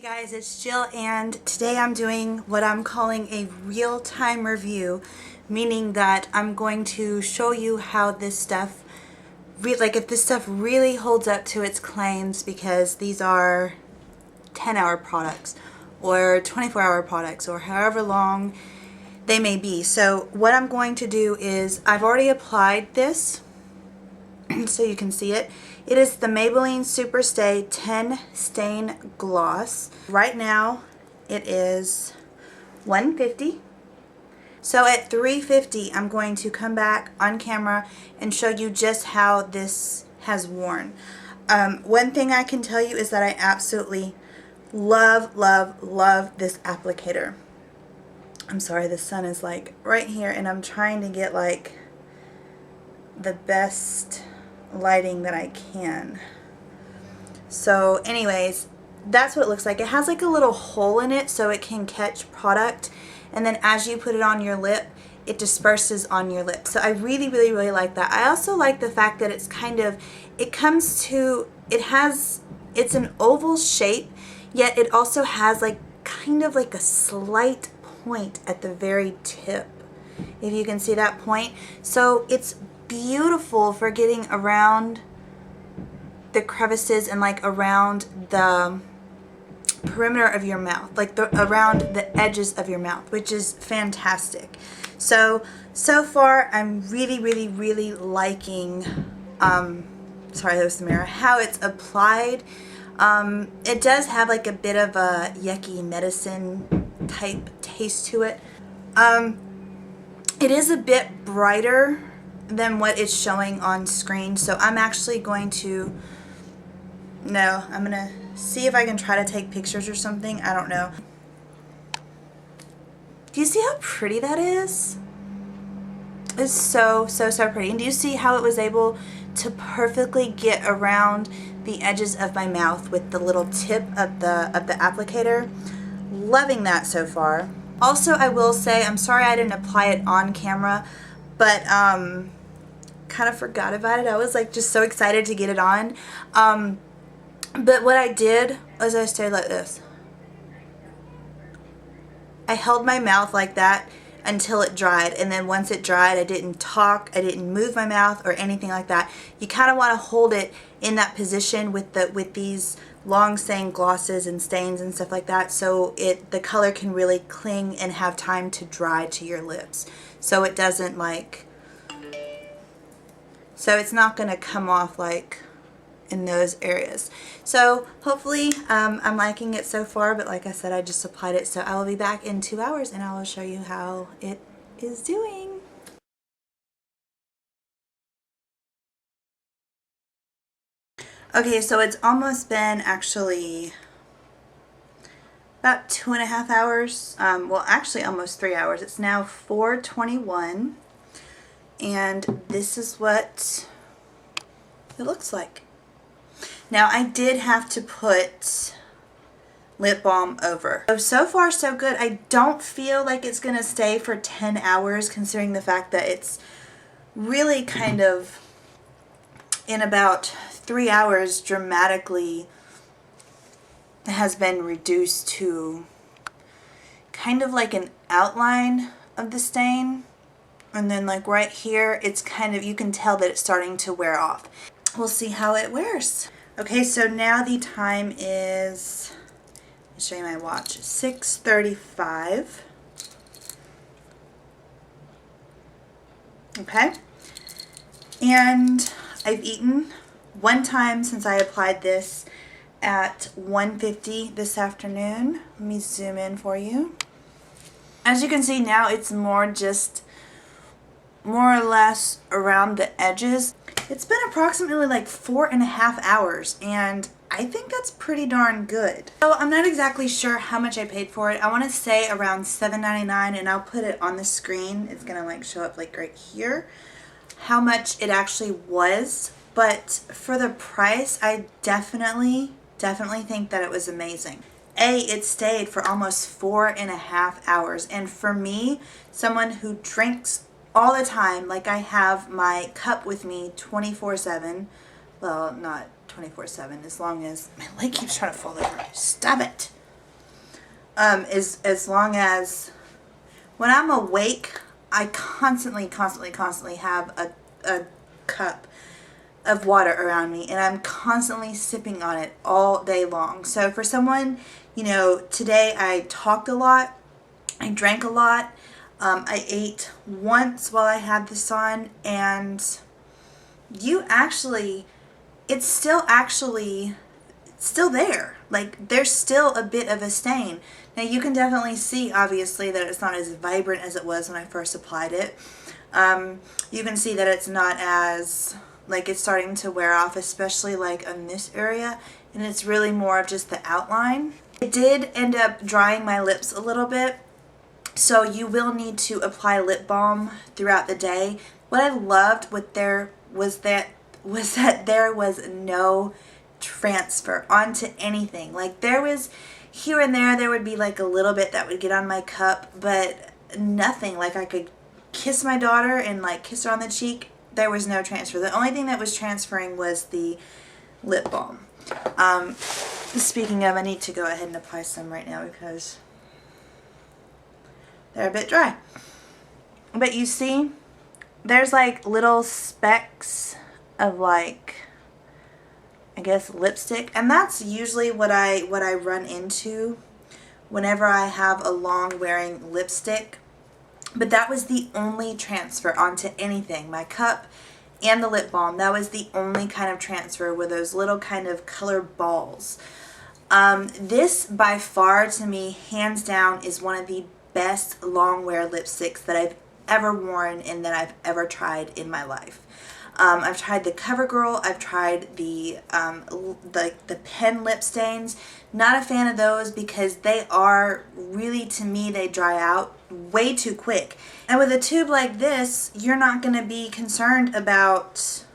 Hey guys, it's Jill, and today I'm doing what I'm calling a real-time review, meaning that I'm going to show you how this stuff, if this stuff really holds up to its claims, because these are 10-hour products or 24-hour products or however long they may be. So what I'm going to do is I've already applied this so you can see it. It is the Maybelline Superstay 10 Stain Gloss. Right now it is $150. So at $350 I'm going to come back on camera and show you just how this has worn. One thing I can tell you is that I absolutely love this applicator. I'm sorry, the sun is like right here and I'm trying to get like the best lighting that I can. So anyways, that's what it looks like. It has like a little hole in it so it can catch product, and then as you put it on your lip it disperses on your lip. So I really like that. I also like the fact that it's it's an oval shape, yet it also has like kind of like a slight point at the very tip, if you can see that point. So it's beautiful for getting around the crevices and like around the perimeter of your mouth, like around the edges of your mouth, which is fantastic. So far I'm really liking sorry, that was the mirror, how it's applied. It does have like a bit of a yucky medicine type taste to it. It is a bit brighter than what it's showing on screen, so I'm actually going to see if I can try to take pictures or something. I don't know. Do you see how pretty that is? It's so pretty. And do you see how it was able to perfectly get around the edges of my mouth with the little tip of the applicator? Loving that so far. Also, I will say, I'm sorry I didn't apply it on camera, but kind of forgot about it. I was like just so excited to get it on. But what I did was I stayed like this. I held my mouth like that until it dried, and then once it dried I didn't talk, I didn't move my mouth or anything like that. You kind of want to hold it in that position with these long staying glosses and stains and stuff like that, so the color can really cling and have time to dry to your lips, so it doesn't so it's not going to come off like in those areas. So hopefully I'm liking it so far, but like I said, I just applied it, so I will be back in 2 hours and I will show you how it is doing. Okay, so it's almost been actually about 2.5 hours. Well, actually almost 3 hours. It's now 4:21, and this is what it looks like. Now, I did have to put lip balm over. So far so good. I don't feel like it's gonna stay for 10 hours, considering the fact that it's really kind of in about 3 hours dramatically has been reduced to kind of like an outline of the stain, and then like right here it's kind of, you can tell that it's starting to wear off. We'll see how it wears. Okay, so now the time is, let me show you my watch, 6:35. Okay, and I've eaten one time since I applied this at 1:50 this afternoon. Let me zoom in for you. As you can see now, it's more or less around the edges. It's been approximately like 4.5 hours, and I think that's pretty darn good. So I'm not exactly sure how much I paid for it. I want to say around $7.99, and I'll put it on the screen. It's gonna like show up like right here how much it actually was. But for the price, I definitely think that it was amazing. It stayed for almost 4.5 hours, and for me, someone who drinks all the time, like I have my cup with me 24/7, well, not 24/7, as long as my leg keeps trying to fall over. Stop it. as long as when I'm awake, I constantly have a cup of water around me, and I'm constantly sipping on it all day long. So for someone, you know, today I talked a lot, I drank a lot, I ate once while I had this on, and it's still there. Like, there's still a bit of a stain. Now you can definitely see, obviously, that it's not as vibrant as it was when I first applied it. You can see that it's not as, like, it's starting to wear off, especially like on this area, and it's really more of just the outline. It did end up drying my lips a little bit, so you will need to apply lip balm throughout the day. What I loved was there was no transfer onto anything. Like, there was here and there would be like a little bit that would get on my cup, but nothing. Like, I could kiss my daughter and like kiss her on the cheek. There was no transfer. The only thing that was transferring was the lip balm. Speaking of, I need to go ahead and apply some right now because they're a bit dry. But you see, there's like little specks of, like, I guess lipstick, and that's usually what I run into whenever I have a long wearing lipstick. But that was the only transfer onto anything. My cup and the lip balm, that was the only kind of transfer, were those little kind of color balls. This by far, to me, hands down, is one of the best long wear lipsticks that I've ever worn and that I've ever tried in my life. I've tried the CoverGirl, I've tried the pen lip stains. Not a fan of those because they are really, to me, they dry out way too quick. And with a tube like this, you're not going to be concerned about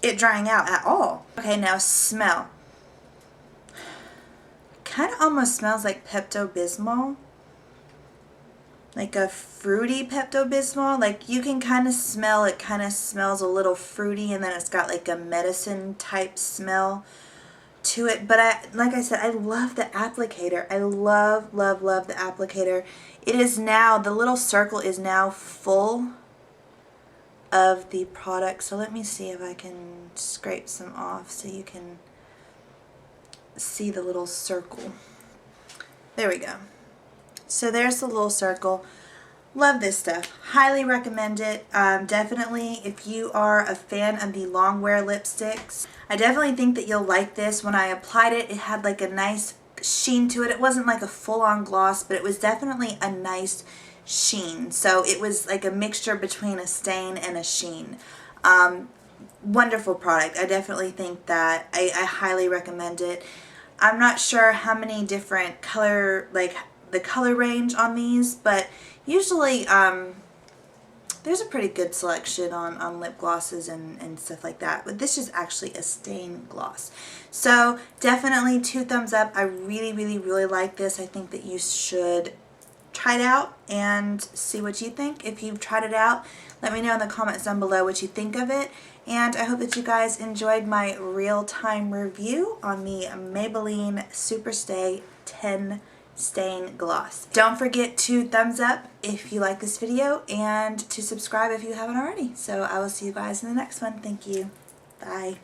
it drying out at all. Okay, now smell. Kind of almost smells like Pepto-Bismol. Like a fruity Pepto-Bismol. Like, you can kind of smell, it kind of smells a little fruity, and then it's got like a medicine type smell to it. But like I said, I love the applicator. I love the applicator. It is now, the little circle is now full of the product. So let me see if I can scrape some off so you can see the little circle. There we go. So there's the little circle. Love this stuff. Highly recommend it. Definitely, if you are a fan of the long wear lipsticks, I definitely think that you'll like this. When I applied it, it had like a nice sheen to it. It wasn't like a full-on gloss, but it was definitely a nice sheen. So it was like a mixture between a stain and a sheen. Wonderful product. I definitely think that I highly recommend it. I'm not sure how many different color, like the color range on these, but usually there's a pretty good selection on lip glosses and stuff like that. But this is actually a stain gloss. So definitely 2 thumbs up. I really like this. I think that you should try it out and see what you think. If you've tried it out, let me know in the comments down below what you think of it. And I hope that you guys enjoyed my real-time review on the Maybelline Superstay 10 Stain Gloss. Don't forget to thumbs up if you like this video and to subscribe if you haven't already. So I will see you guys in the next one. Thank you. Bye.